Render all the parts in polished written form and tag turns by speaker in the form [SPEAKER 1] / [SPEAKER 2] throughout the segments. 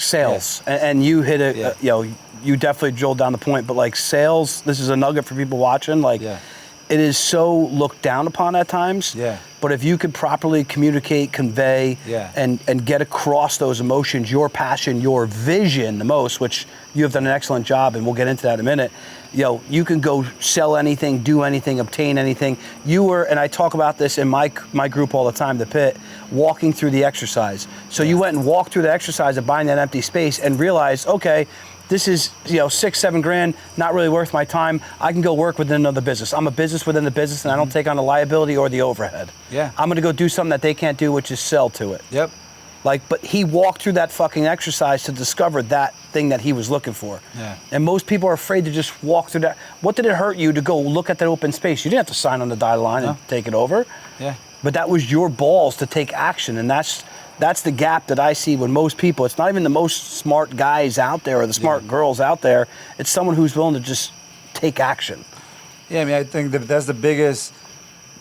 [SPEAKER 1] sales, and you hit it. You know, you definitely drilled down the point. But like sales, this is a nugget for people watching. Like, it is so looked down upon at times. But if you could properly communicate, convey, and get across those emotions, your passion, your vision the most, which you have done an excellent job, and we'll get into that in a minute. You know, you can go sell anything, do anything, obtain anything. You were, and I talk about this in my group all the time, the Pit, walking through the exercise. So you went and walked through the exercise of buying that empty space and realized, okay, this is, you know, $6-7 grand, not really worth my time. I can go work within another business. I'm a business within the business, and I don't take on the liability or the overhead. I'm gonna go do something that they can't do, which is sell to it. Like, but he walked through that fucking exercise to discover that thing that he was looking for. And most people are afraid to just walk through that. What did it hurt you to go look at that open space? You didn't have to sign on the dotted line and take it over. But that was your balls to take action, and that's the gap that I see with most people. It's not even the most smart guys out there or the smart girls out there. It's someone who's willing to just take action.
[SPEAKER 2] I mean, I think that's the biggest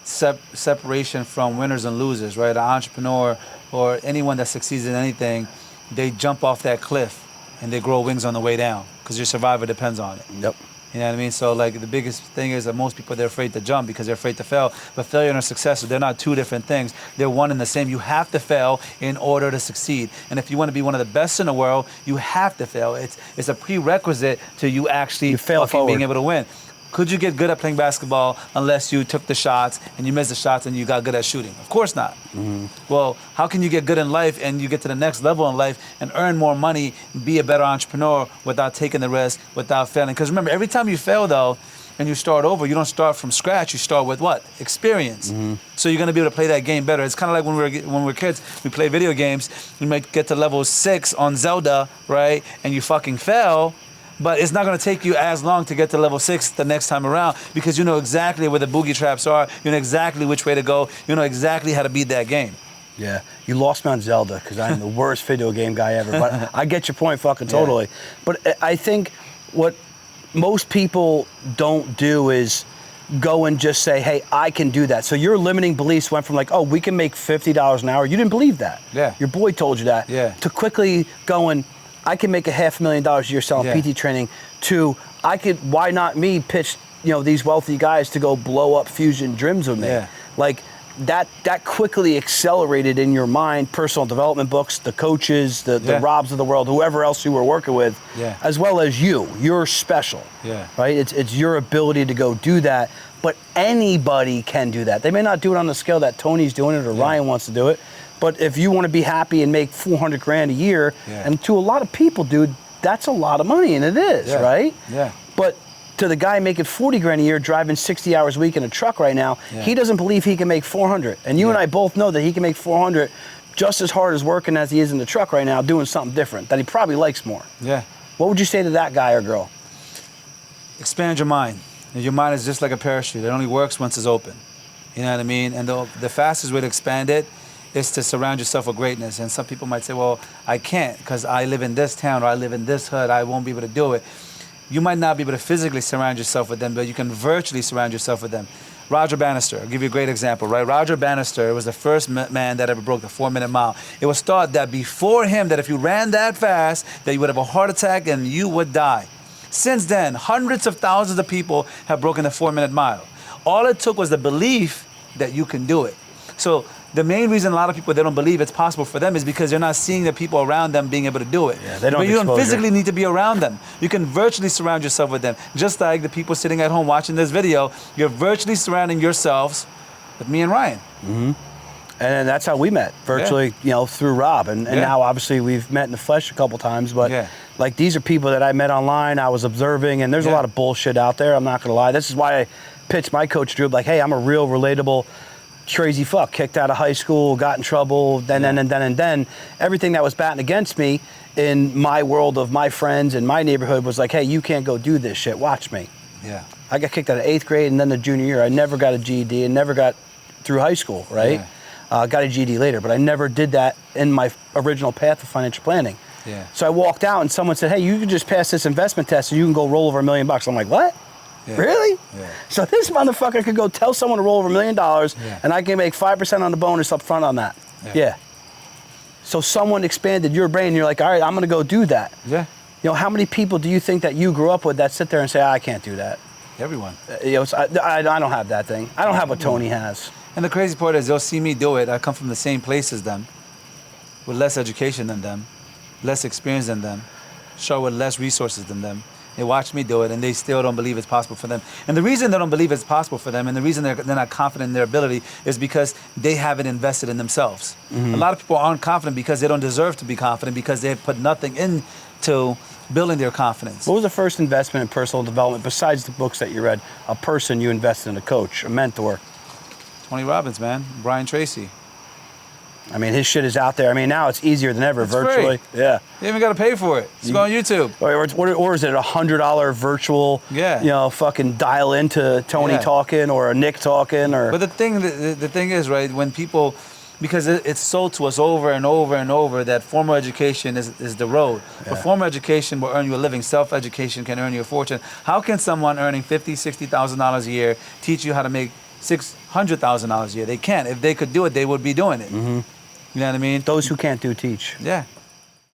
[SPEAKER 2] separation from winners and losers, right? An entrepreneur or anyone that succeeds in anything, they jump off that cliff and they grow wings on the way down because your survival depends on it. You know what I mean? So like the biggest thing is that most people, they're afraid to jump because they're afraid to fail. But failure and success, they're not two different things. They're one and the same. You have to fail in order to succeed. And if you want to be one of the best in the world, you have to fail. It's a prerequisite to you actually being able to win. Could you get good at playing basketball unless you took the shots and you missed the shots and you got good at shooting? Of course not. Well, how can you get good in life and you get to the next level in life and earn more money, be a better entrepreneur without taking the risk, without failing? Because remember, every time you fail though, and you start over, you don't start from scratch, you start with what? Experience. So you're gonna be able to play that game better. It's kind of like when we're kids, we play video games, you might get to level 6 on Zelda, right? And you fucking fail. But it's not going to take you as long to get to level 6 the next time around because you know exactly where the boogie traps are, you know exactly which way to go, you know exactly how to beat that game. You lost me on Zelda because I'm the worst video game guy ever, but I get your point fucking totally. But I think what most people don't do is go and just say, hey, I can do that. So your limiting beliefs went from like, oh, we can make $50 an hour. You didn't believe that. Your boy told you that. To quickly going, I can make $500,000 a year selling PT training to why not me pitch, you know, these wealthy guys to go blow up Fusion Gyms with me. Like that quickly accelerated in your mind, personal development books, the coaches, the Robs of the world, whoever else you were working with, as well as you're special, right? It's your ability to go do that, but anybody can do that. They may not do it on the scale that Tony's doing it or Ryan wants to do it. But if you want to be happy and make $400 grand a year, and to a lot of people, dude, that's a lot of money, and it is, right? But to the guy making 40 grand a year, driving 60 hours a week in a truck right now, he doesn't believe he can make 400. And you and I both know that he can make 400 just as hard as working as he is in the truck right now, doing something different that he probably likes more. What would you say to that guy or girl? Expand your mind. Your mind is just like a parachute. It only works once it's open. You know what I mean? And the fastest way to expand it is to surround yourself with greatness. And some people might say, well, I can't because I live in this town or I live in this hood. I won't be able to do it. You might not be able to physically surround yourself with them, but you can virtually surround yourself with them. Roger Bannister, I'll give you a great example, right? Roger Bannister was the first man that ever broke the 4-minute mile. It was thought that before him, that if you ran that fast, that you would have a heart attack and you would die. Since then, hundreds of thousands of people have broken the 4-minute mile. All it took was the belief that you can do it. So the main reason a lot of people, they don't believe it's possible for them is because they're not seeing the people around them being able to do it.
[SPEAKER 1] They don't.
[SPEAKER 2] But you don't physically need to be around them. You can virtually surround yourself with them. Just like the people sitting at home watching this video, you're virtually surrounding yourselves with me and Ryan.
[SPEAKER 1] And that's how we met, virtually, you know, through Rob. And now, obviously, we've met in the flesh a couple times. But, like, these are people that I met online, I was observing, and there's a lot of bullshit out there, I'm not going to lie. This is why I pitched my coach, Drew, like, hey, I'm a real relatable crazy fuck, kicked out of high school, got in trouble, then everything that was batting against me in my world of my friends and my neighborhood was like, hey, you can't go do this shit, watch me. I got kicked out of 8th grade and then the junior year. I never got a GED and never got through high school, right? Got a GED later, but I never did that in my original path of financial planning. So I walked out and someone said, hey, you can just pass this investment test and you can go roll over $1 million. I'm like, what? Really? So this motherfucker could go tell someone to roll over $1 million and I can make 5% on the bonus up front on that. So someone expanded your brain, and you're like, all right, I'm going to go do that.
[SPEAKER 2] Yeah.
[SPEAKER 1] You know, how many people do you think that you grew up with that sit there and say, I can't do that?
[SPEAKER 2] Everyone.
[SPEAKER 1] You know, I don't have that thing. I don't have what Tony has.
[SPEAKER 2] And the crazy part is they'll see me do it. I come from the same place as them, with less education than them, less experience than them, sure, with less resources than them. They watch me do it, and they still don't believe it's possible for them. And the reason they don't believe it's possible for them, and the reason they're not confident in their ability, is because they haven't invested in themselves. A lot of people aren't confident because they don't deserve to be confident, because they have put nothing into building their confidence.
[SPEAKER 1] What was the first investment in personal development besides the books that you read? A person you invested in, a coach, a mentor?
[SPEAKER 2] Tony Robbins, man. Brian Tracy.
[SPEAKER 1] I mean, his shit is out there. I mean, now it's easier than ever,
[SPEAKER 2] It's
[SPEAKER 1] virtually.
[SPEAKER 2] free.
[SPEAKER 1] Yeah.
[SPEAKER 2] You even got to pay for it. Just go on YouTube.
[SPEAKER 1] Or is it a $100 virtual,
[SPEAKER 2] Yeah.
[SPEAKER 1] you know, fucking dial into Tony talking or a Nick talking or...
[SPEAKER 2] But the thing is, right, when people, because it's sold to us over and over and over that formal education is the road. Yeah. But formal education will earn you a living. Self-education can earn you a fortune. How can someone earning $50,000, $60,000 a year teach you how to make $600,000 a year? They can't. If they could do it, they would be doing it. You know what I mean?
[SPEAKER 1] Those who can't do, teach.
[SPEAKER 2] Yeah.